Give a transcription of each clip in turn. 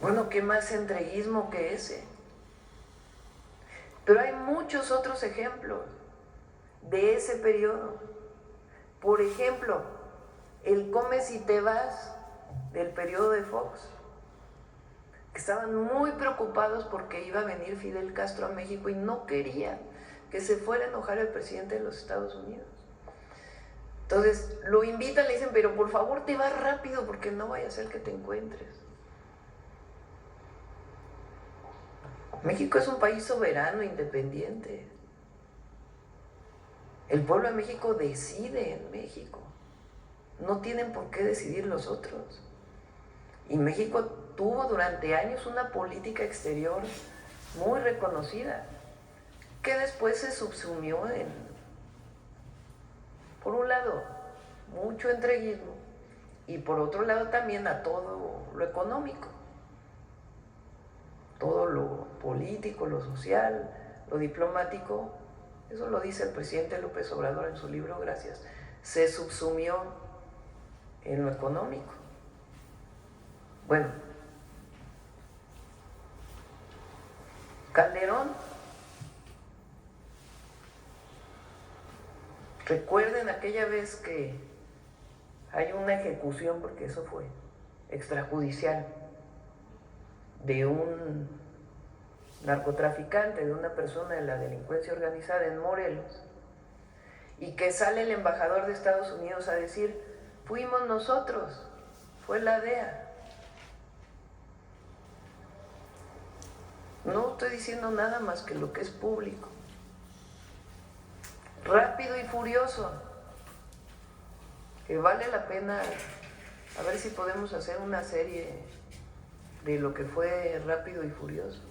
Bueno, ¿qué más entreguismo que ese? Pero hay muchos otros ejemplos de ese periodo. Por ejemplo, el comes y te vas del periodo de Fox, que estaban muy preocupados porque iba a venir Fidel Castro a México y no querían que se fuera a enojar el presidente de los Estados Unidos. Entonces lo invitan, le dicen, pero por favor te vas rápido porque no vaya a ser que te encuentres. México es un país soberano, independiente. El pueblo de México decide en México. No tienen por qué decidir los otros. Y México tuvo durante años una política exterior muy reconocida, que después se subsumió en, por un lado, mucho entreguismo y por otro lado también a todo lo económico, todo lo político, lo social, lo diplomático. Eso lo dice el presidente López Obrador en su libro Gracias. Se subsumió en lo económico. Bueno, Calderón, recuerden aquella vez que hay una ejecución, porque eso fue extrajudicial, de un narcotraficante, de una persona de la delincuencia organizada en Morelos, y que sale el embajador de Estados Unidos a decir, fuimos nosotros, fue la DEA. No estoy diciendo nada más que lo que es público. Rápido y Furioso, que vale la pena, a ver si podemos hacer una serie de lo que fue Rápido y Furioso,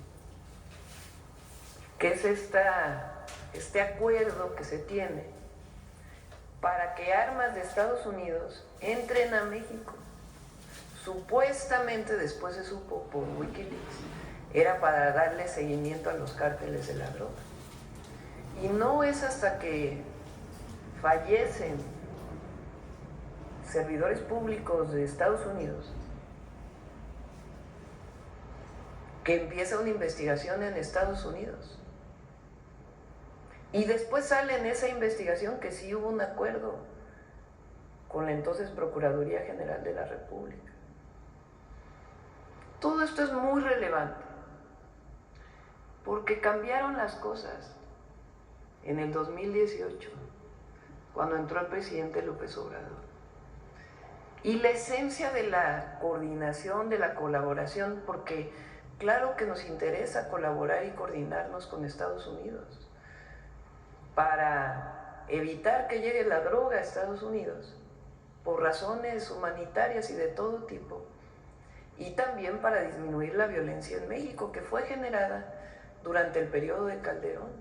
que es este acuerdo que se tiene para que armas de Estados Unidos entren a México. Supuestamente, después se supo por Wikileaks, era para darle seguimiento a los cárteles de la droga. Y no es hasta que fallecen servidores públicos de Estados Unidos que empieza una investigación en Estados Unidos. Y después sale en esa investigación que sí hubo un acuerdo con la entonces Procuraduría General de la República. Todo esto es muy relevante porque cambiaron las cosas en el 2018, cuando entró el presidente López Obrador. Y la esencia de la coordinación, de la colaboración, porque claro que nos interesa colaborar y coordinarnos con Estados Unidos para evitar que llegue la droga a Estados Unidos por razones humanitarias y de todo tipo, y también para disminuir la violencia en México, que fue generada durante el periodo de Calderón,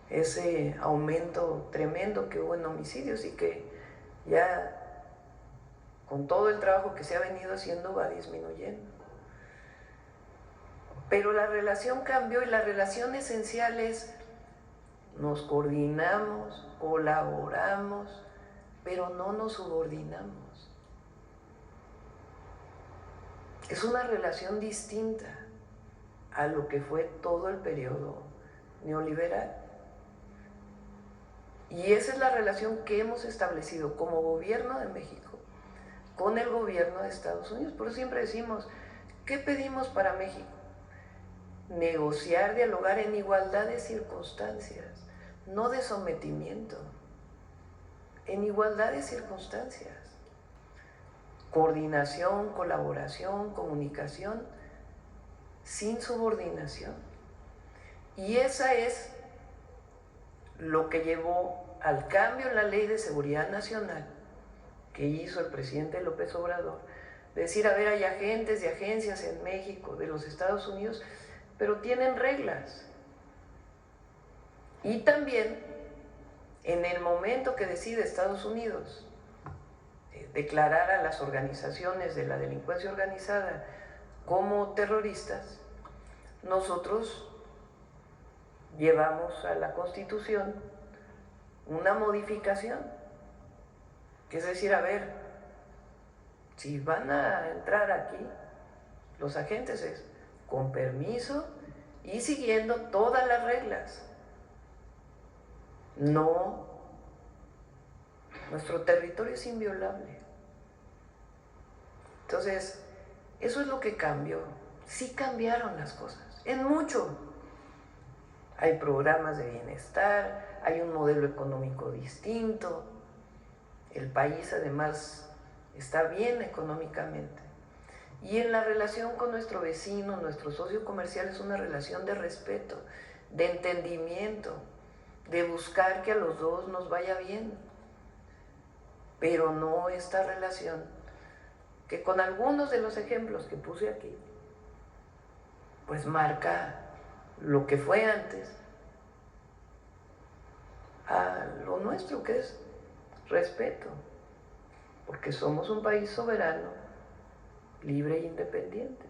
ese aumento tremendo que hubo en homicidios y que ya con todo el trabajo que se ha venido haciendo va disminuyendo. Pero la relación cambió y la relación esencial es nos coordinamos, colaboramos, pero no nos subordinamos. Es una relación distinta a lo que fue todo el periodo neoliberal. Y esa es la relación que hemos establecido como gobierno de México con el gobierno de Estados Unidos. Por eso siempre decimos, ¿qué pedimos para México? Negociar, dialogar en igualdad de circunstancias, no de sometimiento, en igualdad de circunstancias. Coordinación, colaboración, comunicación, sin subordinación. Y esa es lo que llevó al cambio en la Ley de Seguridad Nacional que hizo el presidente López Obrador, de decir, a ver, hay agentes y agencias en México, de los Estados Unidos, pero tienen reglas. Y también, en el momento que decide Estados Unidos declarar a las organizaciones de la delincuencia organizada como terroristas, nosotros llevamos a la Constitución una modificación, que es decir, a ver, si van a entrar aquí, los agentes es con permiso y siguiendo todas las reglas. No, nuestro territorio es inviolable. Entonces, eso es lo que cambió. Sí cambiaron las cosas, en mucho. Hay programas de bienestar, hay un modelo económico distinto. El país además está bien económicamente. Y en la relación con nuestro vecino, nuestro socio comercial, es una relación de respeto, de entendimiento, de buscar que a los dos nos vaya bien. Pero no esta relación que con algunos de los ejemplos que puse aquí, pues marca lo que fue antes a lo nuestro, que es respeto, porque somos un país soberano, libre e independiente.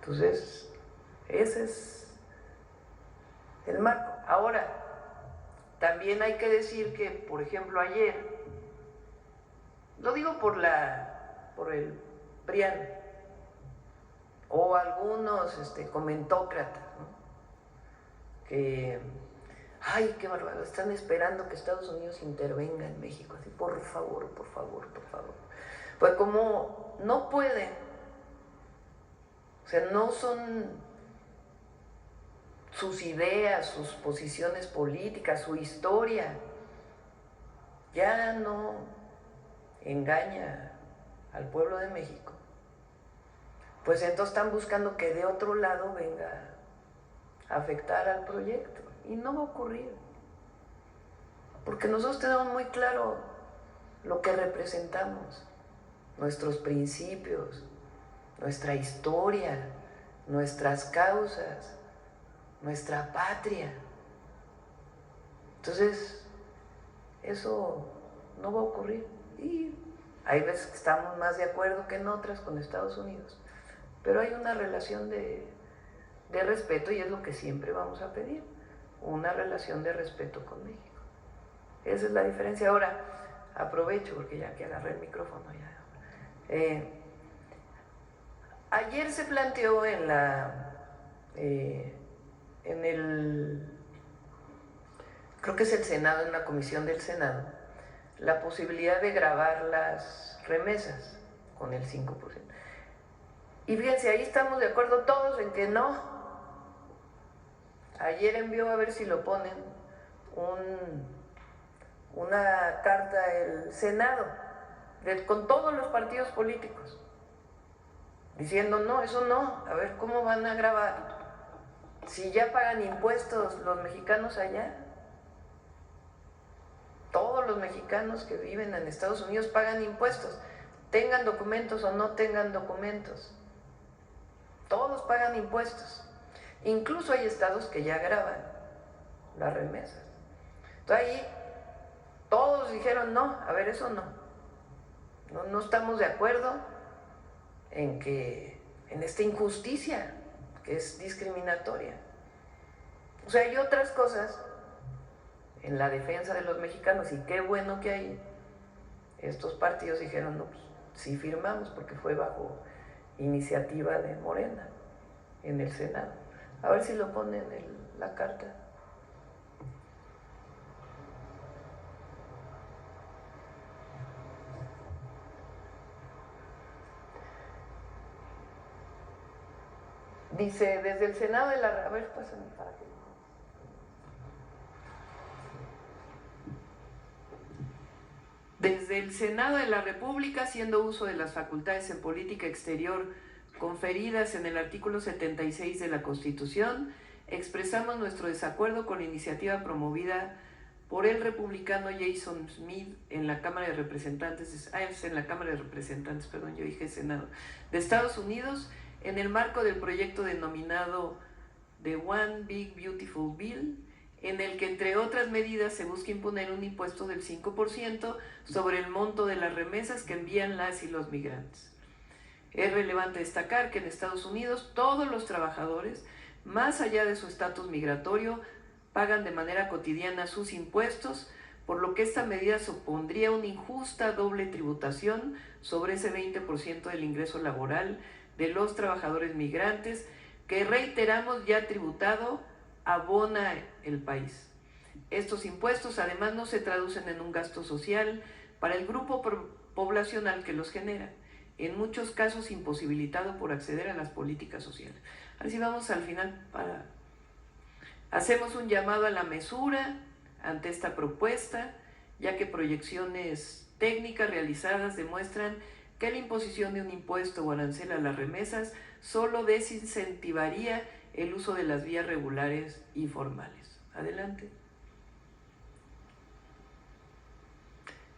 Entonces, ese es el marco. Ahora, también hay que decir que, por ejemplo, ayer, lo digo por el PRIAN, o algunos comentócratas, ¿no? Que, ay, qué bárbaro, están esperando que Estados Unidos intervenga en México, así, por favor, por favor, por favor. Pues como no pueden, o sea, no son sus ideas, sus posiciones políticas, su historia, ya no engaña al pueblo de México, pues entonces están buscando que de otro lado venga a afectar al proyecto, y no va a ocurrir, porque nosotros tenemos muy claro lo que representamos, nuestros principios, nuestra historia, nuestras causas, nuestra patria. Entonces, eso no va a ocurrir. Y hay veces que estamos más de acuerdo que en otras con Estados Unidos, pero hay una relación de respeto, y es lo que siempre vamos a pedir, una relación de respeto con México. Esa es la diferencia. Ahora, aprovecho, porque ya que agarré el micrófono ya. Ayer se planteó creo que es el Senado, en la comisión del Senado, la posibilidad de grabar las remesas con el 5%. Y fíjense, ahí estamos de acuerdo todos en que no. Ayer envió, a ver si lo ponen, una carta el Senado, con todos los partidos políticos, diciendo no, eso no, a ver cómo van a grabar si ya pagan impuestos los mexicanos allá. Todos los mexicanos que viven en Estados Unidos pagan impuestos, tengan documentos o no tengan documentos, todos pagan impuestos. Incluso hay estados que ya graban las remesas. Entonces ahí todos dijeron no, a ver, eso no estamos de acuerdo en esta injusticia que es discriminatoria. O sea, hay otras cosas en la defensa de los mexicanos, y qué bueno que hay. Estos partidos dijeron no, pues sí firmamos, porque fue bajo iniciativa de Morena en el Senado. A ver si lo ponen en la carta. Dice, desde el Senado de la... A ver, pásame para que... Desde el Senado de la República, haciendo uso de las facultades en política exterior conferidas en el artículo 76 de la Constitución, expresamos nuestro desacuerdo con la iniciativa promovida por el republicano Jason Smith en la Cámara de Representantes, perdón, yo dije Senado, de Estados Unidos, en el marco del proyecto denominado The One Big Beautiful Bill, en el que, entre otras medidas, se busca imponer un impuesto del 5% sobre el monto de las remesas que envían las y los migrantes. Es relevante destacar que en Estados Unidos todos los trabajadores, más allá de su estatus migratorio, pagan de manera cotidiana sus impuestos, por lo que esta medida supondría una injusta doble tributación sobre ese 20% del ingreso laboral de los trabajadores migrantes que, reiteramos, ya tributado abona el país. Estos impuestos además no se traducen en un gasto social para el grupo poblacional que los genera, en muchos casos imposibilitado por acceder a las políticas sociales. Así vamos al final. Hacemos un llamado a la mesura ante esta propuesta, ya que proyecciones técnicas realizadas demuestran que la imposición de un impuesto o arancel a las remesas solo desincentivaría el uso de las vías regulares y formales. Adelante.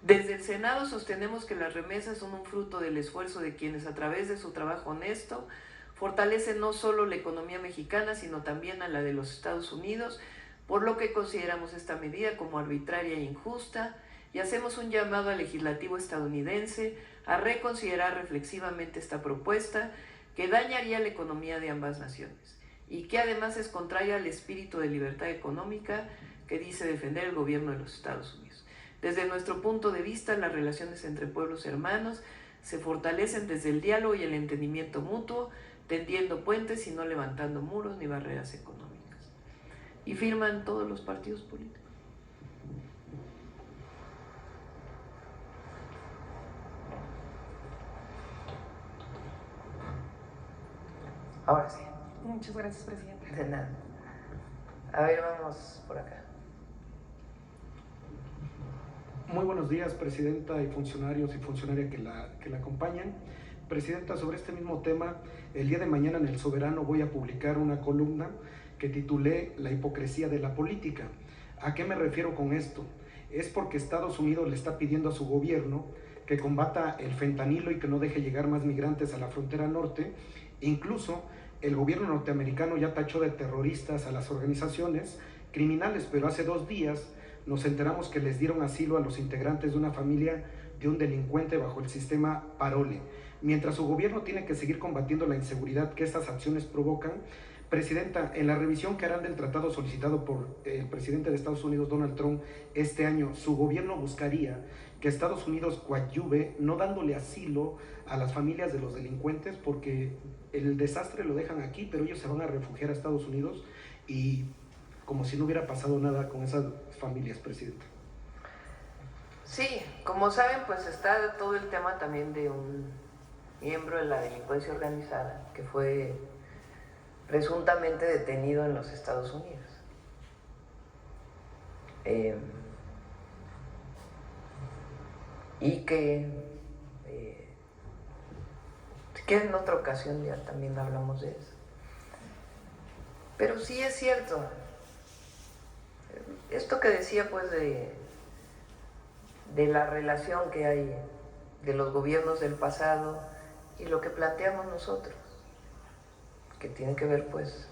Desde el Senado sostenemos que las remesas son un fruto del esfuerzo de quienes, a través de su trabajo honesto, fortalecen no solo la economía mexicana, sino también a la de los Estados Unidos, por lo que consideramos esta medida como arbitraria e injusta, y hacemos un llamado al legislativo estadounidense a reconsiderar reflexivamente esta propuesta que dañaría la economía de ambas naciones y que además es contraria al espíritu de libertad económica que dice defender el gobierno de los Estados Unidos. Desde nuestro punto de vista, las relaciones entre pueblos hermanos se fortalecen desde el diálogo y el entendimiento mutuo, tendiendo puentes y no levantando muros ni barreras económicas. Y firman todos los partidos políticos. Ahora sí. Muchas gracias, presidente. De nada. A ver, vamos por acá. Muy buenos días, presidenta, y funcionarios y funcionarias que la acompañan. Presidenta, sobre este mismo tema, el día de mañana en El Soberano voy a publicar una columna que titulé La hipocresía de la política. ¿A qué me refiero con esto? Es porque Estados Unidos le está pidiendo a su gobierno que combata el fentanilo y que no deje llegar más migrantes a la frontera norte. Incluso el gobierno norteamericano ya tachó de terroristas a las organizaciones criminales, pero hace 2 días nos enteramos que les dieron asilo a los integrantes de una familia de un delincuente bajo el sistema Parole. Mientras su gobierno tiene que seguir combatiendo la inseguridad que estas acciones provocan, Presidenta, en la revisión que harán del tratado solicitado por el presidente de Estados Unidos, Donald Trump, este año, su gobierno buscaría que Estados Unidos coadyuve, no dándole asilo a las familias de los delincuentes, porque el desastre lo dejan aquí, pero ellos se van a refugiar a Estados Unidos y como si no hubiera pasado nada con esas familias, Presidenta. Sí, como saben, pues está todo el tema también de un miembro de la delincuencia organizada que fue presuntamente detenido en los Estados Unidos. Y que en otra ocasión ya también hablamos de eso. Pero sí es cierto, esto que decía pues de la relación que hay de los gobiernos del pasado y lo que planteamos nosotros, que tiene que ver pues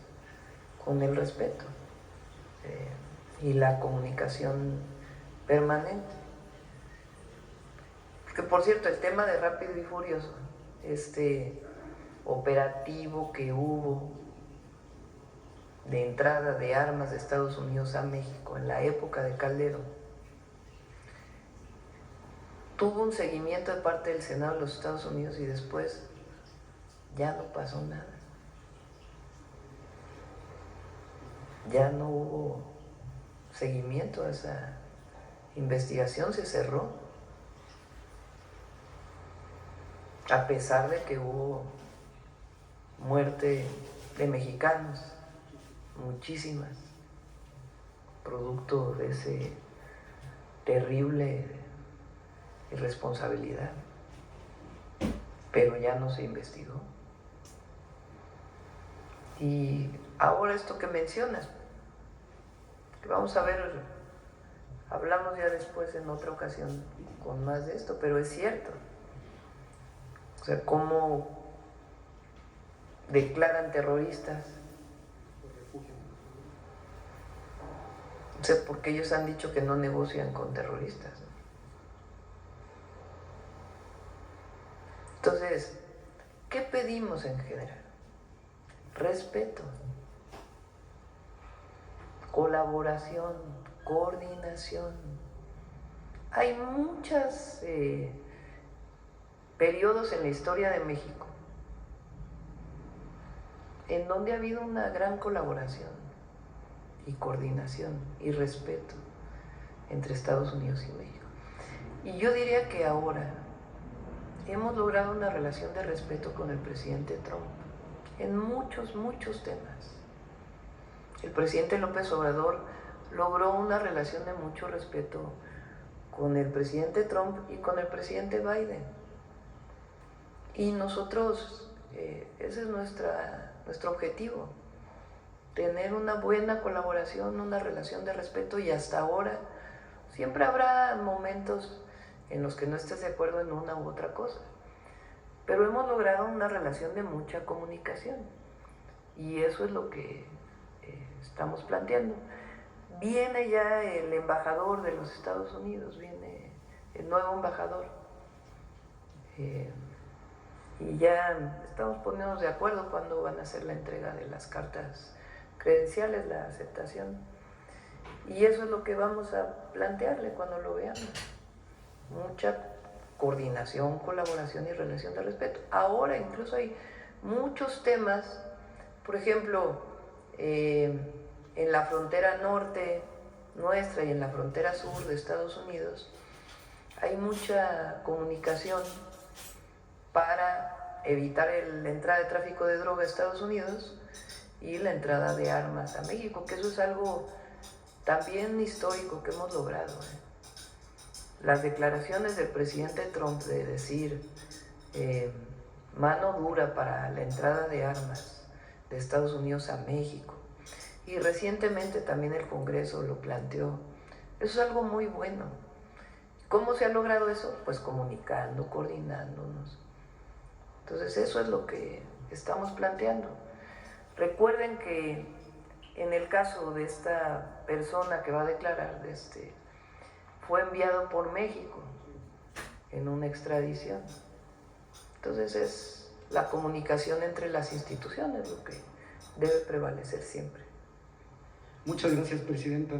con el respeto y la comunicación permanente. Que por cierto, el tema de Rápido y Furioso, este operativo que hubo de entrada de armas de Estados Unidos a México en la época de Calderón, tuvo un seguimiento de parte del Senado de los Estados Unidos y después ya no pasó nada. Ya no hubo seguimiento a esa investigación, se cerró, a pesar de que hubo muerte de mexicanos, muchísimas, producto de ese terrible irresponsabilidad, pero ya no se investigó. Y ahora esto que mencionas, que vamos a ver, hablamos ya después en otra ocasión con más de esto, pero es cierto. O sea, cómo declaran terroristas. O sea, porque ellos han dicho que no negocian con terroristas, ¿no? Entonces, ¿qué pedimos en general? Respeto, colaboración, coordinación, Hay muchos periodos en la historia de México en donde ha habido una gran colaboración y coordinación y respeto entre Estados Unidos y México. Y yo diría que ahora hemos logrado una relación de respeto con el presidente Trump en muchos temas. El presidente López Obrador logró una relación de mucho respeto con el presidente Trump y con el presidente Biden. Y nosotros, ese es nuestro objetivo, tener una buena colaboración, una relación de respeto, y hasta ahora siempre habrá momentos en los que no estés de acuerdo en una u otra cosa, pero hemos logrado una relación de mucha comunicación y eso es lo que estamos planteando. Viene ya el embajador de los Estados Unidos, viene el nuevo embajador, y ya estamos poniéndonos de acuerdo cuándo van a hacer la entrega de las cartas credenciales, la aceptación, y eso es lo que vamos a plantearle cuando lo veamos. Mucha coordinación, colaboración y relación de respeto. Ahora incluso hay muchos temas, por ejemplo, en la frontera norte nuestra y en la frontera sur de Estados Unidos, hay mucha comunicación para evitar la entrada de tráfico de droga a Estados Unidos y la entrada de armas a México, que eso es algo también histórico que hemos logrado. Las declaraciones del presidente Trump de decir mano dura para la entrada de armas de Estados Unidos a México, y recientemente también el Congreso lo planteó, eso es algo muy bueno. ¿Cómo se ha logrado eso? Pues comunicando, coordinándonos. Entonces eso es lo que estamos planteando. Recuerden que en el caso de esta persona que va a declarar, fue enviado por México en una extradición. Entonces es la comunicación entre las instituciones lo que debe prevalecer siempre. Muchas gracias, Presidenta.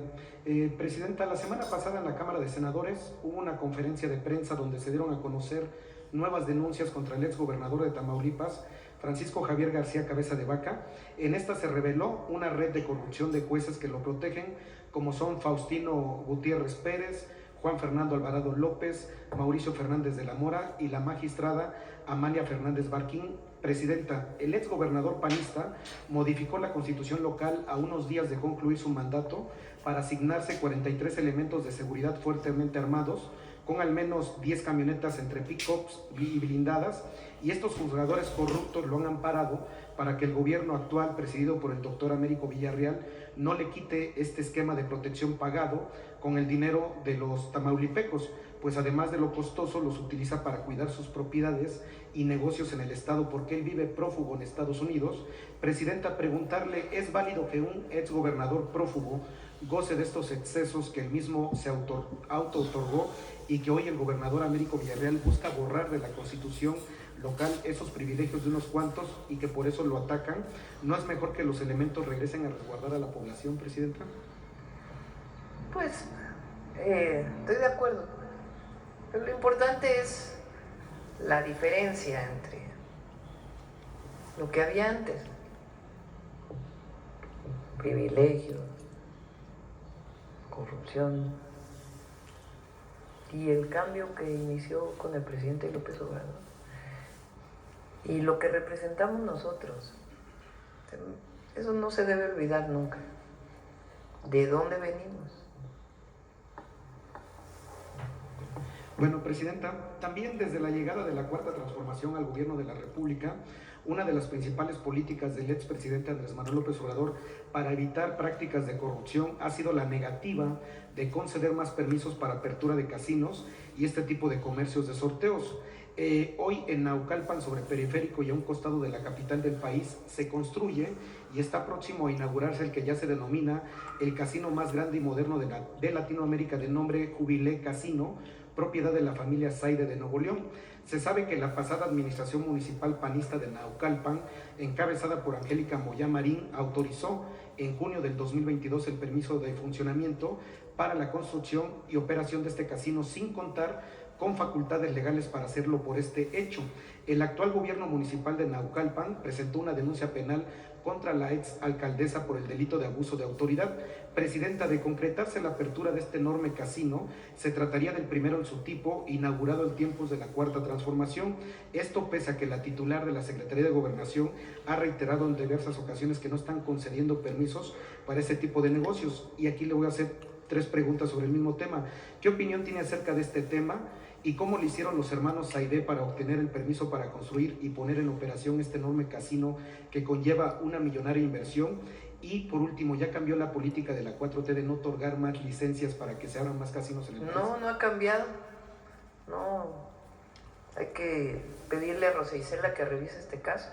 Presidenta, la semana pasada en la Cámara de Senadores hubo una conferencia de prensa donde se dieron a conocer nuevas denuncias contra el exgobernador de Tamaulipas, Francisco Javier García Cabeza de Vaca. En esta se reveló una red de corrupción de jueces que lo protegen, como son Faustino Gutiérrez Pérez, Juan Fernando Alvarado López, Mauricio Fernández de la Mora y la magistrada Amalia Fernández Barquín. Presidenta, el exgobernador panista modificó la constitución local a unos días de concluir su mandato para asignarse 43 elementos de seguridad fuertemente armados, con al menos 10 camionetas entre pick-ups y blindadas, y estos juzgadores corruptos lo han amparado para que el gobierno actual, presidido por el doctor Américo Villarreal, no le quite este esquema de protección pagado con el dinero de los tamaulipecos, pues además de lo costoso los utiliza para cuidar sus propiedades y negocios en el estado, porque él vive prófugo en Estados Unidos. Presidenta, preguntarle, ¿es válido que un exgobernador prófugo goce de estos excesos que él mismo se auto-otorgó y que hoy el gobernador Américo Villarreal busca borrar de la Constitución local esos privilegios de unos cuantos y que por eso lo atacan? ¿No es mejor que los elementos regresen a resguardar a la población, Presidenta? Pues estoy de acuerdo, pero lo importante es la diferencia entre lo que había antes, privilegio, corrupción, y el cambio que inició con el presidente López Obrador y lo que representamos nosotros. Eso no se debe olvidar nunca. ¿De dónde venimos? Bueno, Presidenta, también desde la llegada de la Cuarta Transformación al gobierno de la República, una de las principales políticas del expresidente Andrés Manuel López Obrador para evitar prácticas de corrupción ha sido la negativa de conceder más permisos para apertura de casinos y este tipo de comercios de sorteos. Hoy en Naucalpan, sobre Periférico y a un costado de la capital del país, se construye y está próximo a inaugurarse el que ya se denomina el casino más grande y moderno de Latinoamérica, de nombre Jubilé Casino, propiedad de la familia Saide de Nuevo León. Se sabe que la pasada administración municipal panista de Naucalpan, encabezada por Angélica Moyá Marín, autorizó en junio del 2022 el permiso de funcionamiento para la construcción y operación de este casino sin contar con facultades legales para hacerlo por este hecho. El actual gobierno municipal de Naucalpan presentó una denuncia penal contra la ex alcaldesa por el delito de abuso de autoridad. Presidenta, de concretarse la apertura de este enorme casino, se trataría del primero en su tipo, inaugurado en tiempos de la Cuarta Transformación. Esto pese a que la titular de la Secretaría de Gobernación ha reiterado en diversas ocasiones que no están concediendo permisos para ese tipo de negocios. Y aquí le voy a hacer 3 preguntas sobre el mismo tema. ¿Qué opinión tiene acerca de este tema? ¿Y cómo le hicieron los hermanos Saidé para obtener el permiso para construir y poner en operación este enorme casino que conlleva una millonaria inversión? Y por último, ¿ya cambió la política de la 4T de no otorgar más licencias para que se abran más casinos en el país? No, no ha cambiado. No, hay que pedirle a Rosa Isela que revise este caso,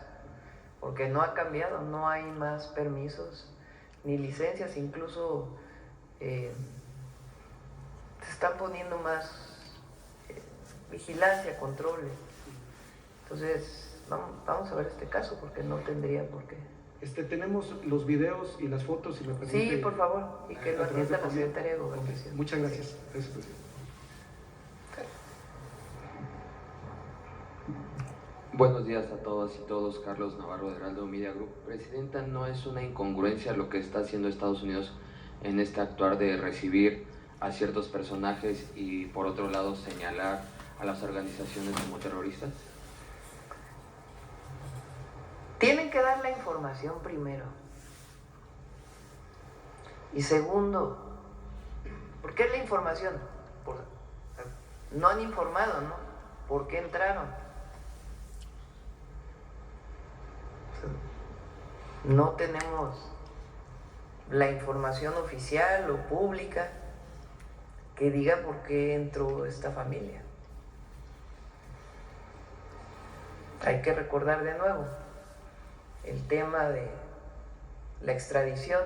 porque no ha cambiado, no hay más permisos ni licencias, incluso se están poniendo más vigilancia, controles. Entonces, vamos a ver este caso porque no tendría por qué. Tenemos los videos y las fotos, si me permite. Sí, por favor, y que lo atienda la Secretaría de Gobernación. Okay. Muchas gracias. Sí. Gracias, presidente. Buenos días a todas y todos. Carlos Navarro de Heraldo Media Group. Presidenta, ¿no es una incongruencia lo que está haciendo Estados Unidos en este actuar de recibir a ciertos personajes y por otro lado señalar a las organizaciones como terroristas? Tienen que dar la información primero. Y segundo, ¿por qué la información? No han informado, ¿no? ¿Por qué entraron? No tenemos la información oficial o pública que diga por qué entró esta familia. Hay que recordar de nuevo el tema de la extradición.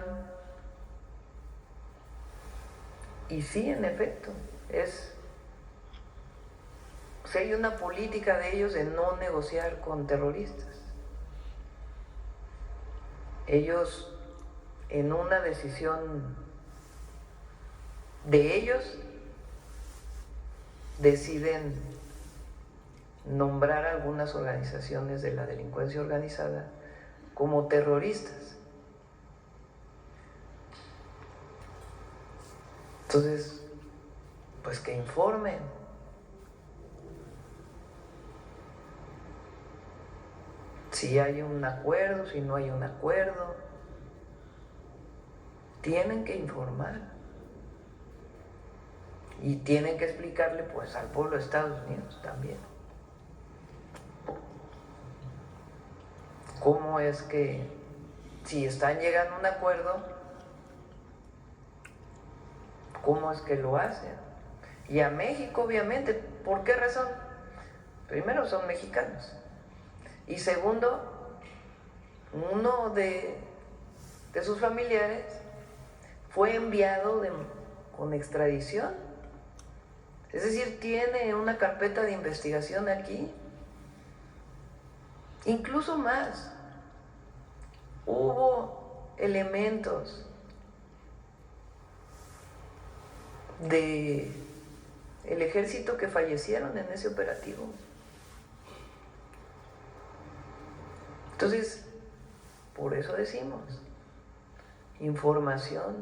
Y sí, en efecto, hay una política de ellos de no negociar con terroristas. Ellos, en una decisión de ellos, deciden nombrar algunas organizaciones de la delincuencia organizada como terroristas. Entonces, pues que informen. Si hay un acuerdo, si no hay un acuerdo, tienen que informar. Y tienen que explicarle pues al pueblo de Estados Unidos también cómo es que si están llegando a un acuerdo, cómo es que lo hacen. Y a México, obviamente, ¿por qué razón? Primero, son mexicanos. Y segundo, uno de sus familiares fue enviado con extradición. Es decir, tiene una carpeta de investigación aquí. Incluso más. Hubo elementos del ejército que fallecieron en ese operativo. Entonces, por eso decimos, información.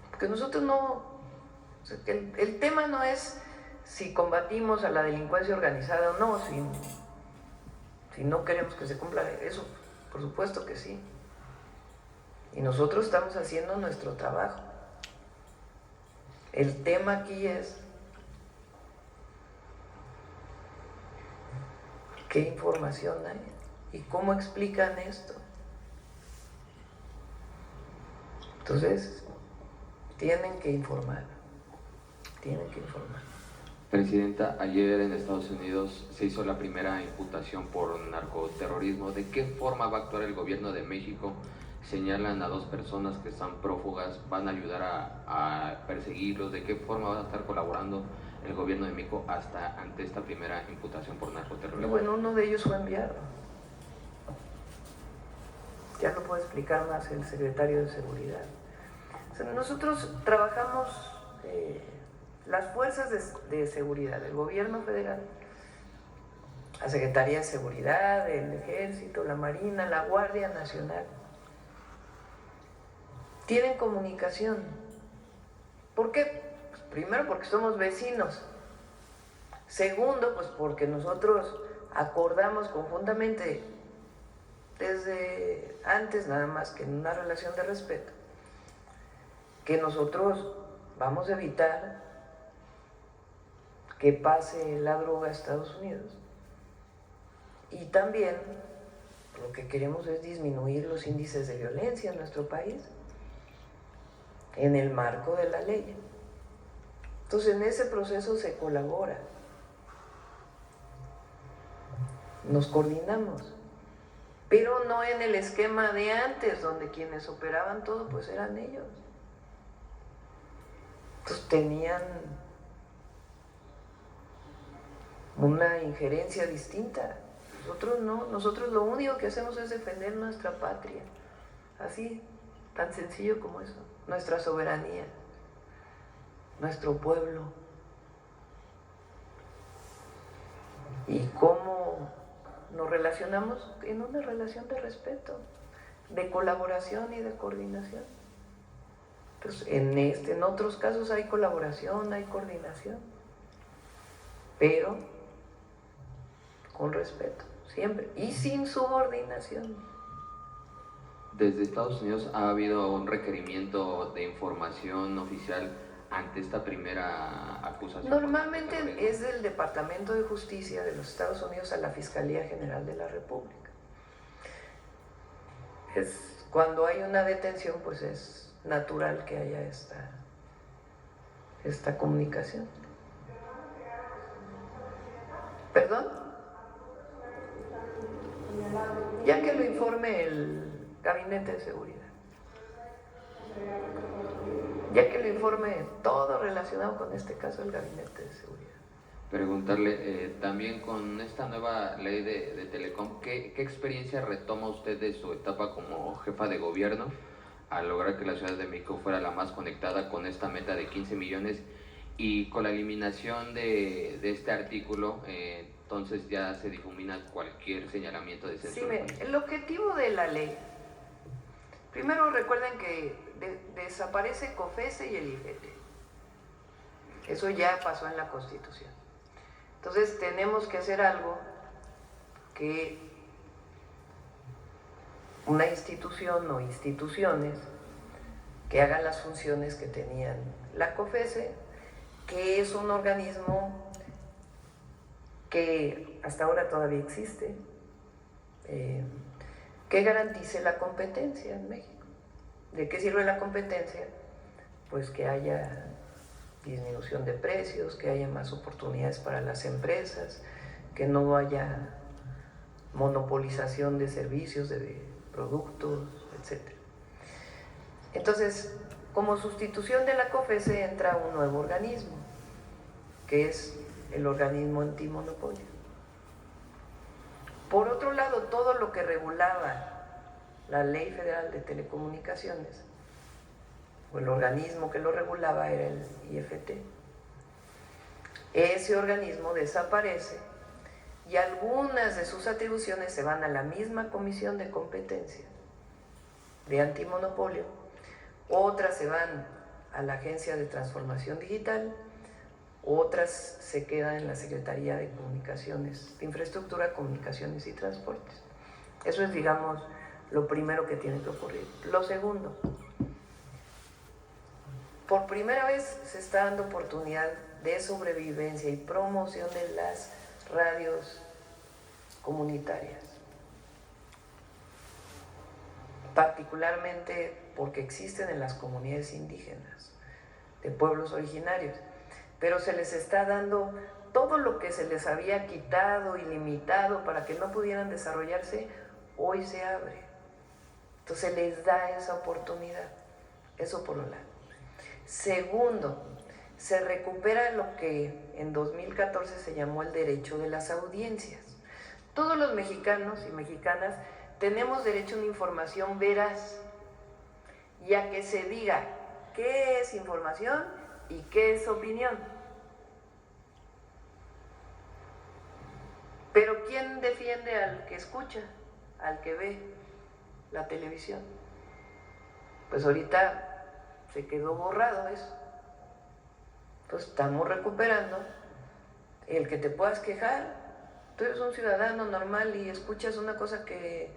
Porque nosotros el tema no es si combatimos a la delincuencia organizada o no, si no queremos que se cumpla eso, por supuesto que sí. Y nosotros estamos haciendo nuestro trabajo. El tema aquí es qué información hay y cómo explican esto. Entonces, tienen que informar. Presidenta, ayer en Estados Unidos se hizo la primera imputación por narcoterrorismo. ¿De qué forma va a actuar el gobierno de México? Señalan a 2 personas que están prófugas, van a ayudar a perseguirlos. ¿De qué forma van a estar colaborando el gobierno de México hasta ante esta primera imputación por narcoterrorismo? Bueno, uno de ellos fue enviado. Ya lo puede explicar más el secretario de Seguridad. O sea, nosotros trabajamos, las fuerzas de seguridad, el gobierno federal, la Secretaría de Seguridad, el Ejército, la Marina, la Guardia Nacional, tienen comunicación. ¿Por qué? Pues primero porque somos vecinos. Segundo, pues porque nosotros acordamos conjuntamente, desde antes nada más que en una relación de respeto, que nosotros vamos a evitar que pase la droga a Estados Unidos. Y también lo que queremos es disminuir los índices de violencia en nuestro país, en el marco de la ley. Entonces en ese proceso se colabora, nos coordinamos, pero no en el esquema de antes, donde quienes operaban todo pues eran ellos. Entonces tenían una injerencia distinta. Nosotros no, nosotros lo único que hacemos es defender nuestra patria, así, tan sencillo como eso, nuestra soberanía, nuestro pueblo. ¿Y cómo nos relacionamos? En una relación de respeto, de colaboración y de coordinación. Entonces, en otros casos hay colaboración, hay coordinación, pero con respeto, siempre, y sin subordinación. Desde Estados Unidos ha habido un requerimiento de información oficial ante esta primera acusación. Normalmente es del Departamento de Justicia de los Estados Unidos a la Fiscalía General de la República. Cuando hay una detención, pues es natural que haya esta comunicación. ¿Perdón? Ya que lo informe el Gabinete de Seguridad. Ya que lo informe todo relacionado con este caso el Gabinete de Seguridad. Preguntarle, también con esta nueva ley de Telecom, ¿qué experiencia retoma usted de su etapa como jefa de gobierno al lograr que la Ciudad de México fuera la más conectada con esta meta de 15 millones y con la eliminación de este artículo, entonces ya se difumina cualquier señalamiento de censura? Sí, el objetivo de la ley, primero recuerden que desaparece COFESE y el IFETE. Eso ya pasó en la Constitución. Entonces tenemos que hacer algo que una institución o instituciones que hagan las funciones que tenían la COFESE, que es un organismo que hasta ahora todavía existe, que garantice la competencia en México. ¿De qué sirve la competencia? Pues que haya disminución de precios, que haya más oportunidades para las empresas, que no haya monopolización de servicios, de productos, etc. Entonces, como sustitución de la COFESE entra un nuevo organismo, que es el organismo antimonopolio. Por otro lado, todo lo que regulaba la Ley Federal de Telecomunicaciones, o el organismo que lo regulaba era el IFT. Ese organismo desaparece y algunas de sus atribuciones se van a la misma Comisión de Competencia de Antimonopolio, otras se van a la Agencia de Transformación Digital, otras se quedan en la Secretaría de Comunicaciones, de Infraestructura, Comunicaciones y Transportes. Eso es, digamos, lo primero que tiene que ocurrir. Lo segundo, por primera vez se está dando oportunidad de sobrevivencia y promoción de las radios comunitarias, particularmente porque existen en las comunidades indígenas, de pueblos originarios, pero se les está dando todo lo que se les había quitado y limitado para que no pudieran desarrollarse, hoy se abre. Entonces les da esa oportunidad, eso por un lado. Segundo, se recupera lo que en 2014 se llamó el derecho de las audiencias. Todos los mexicanos y mexicanas tenemos derecho a una información veraz y a que se diga qué es información y qué es opinión. Pero ¿quién defiende al que escucha, al que ve la televisión? Pues ahorita se quedó borrado eso. Entonces estamos recuperando el que te puedas quejar. Tú eres un ciudadano normal y escuchas una cosa que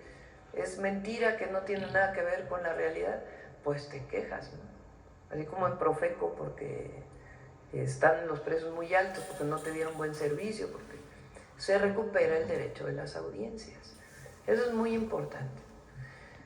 es mentira, que no tiene nada que ver con la realidad, pues te quejas, ¿no? Así como en Profeco, porque están los precios muy altos, porque no te dieron buen servicio, porque se recupera el derecho de las audiencias. Eso es muy importante.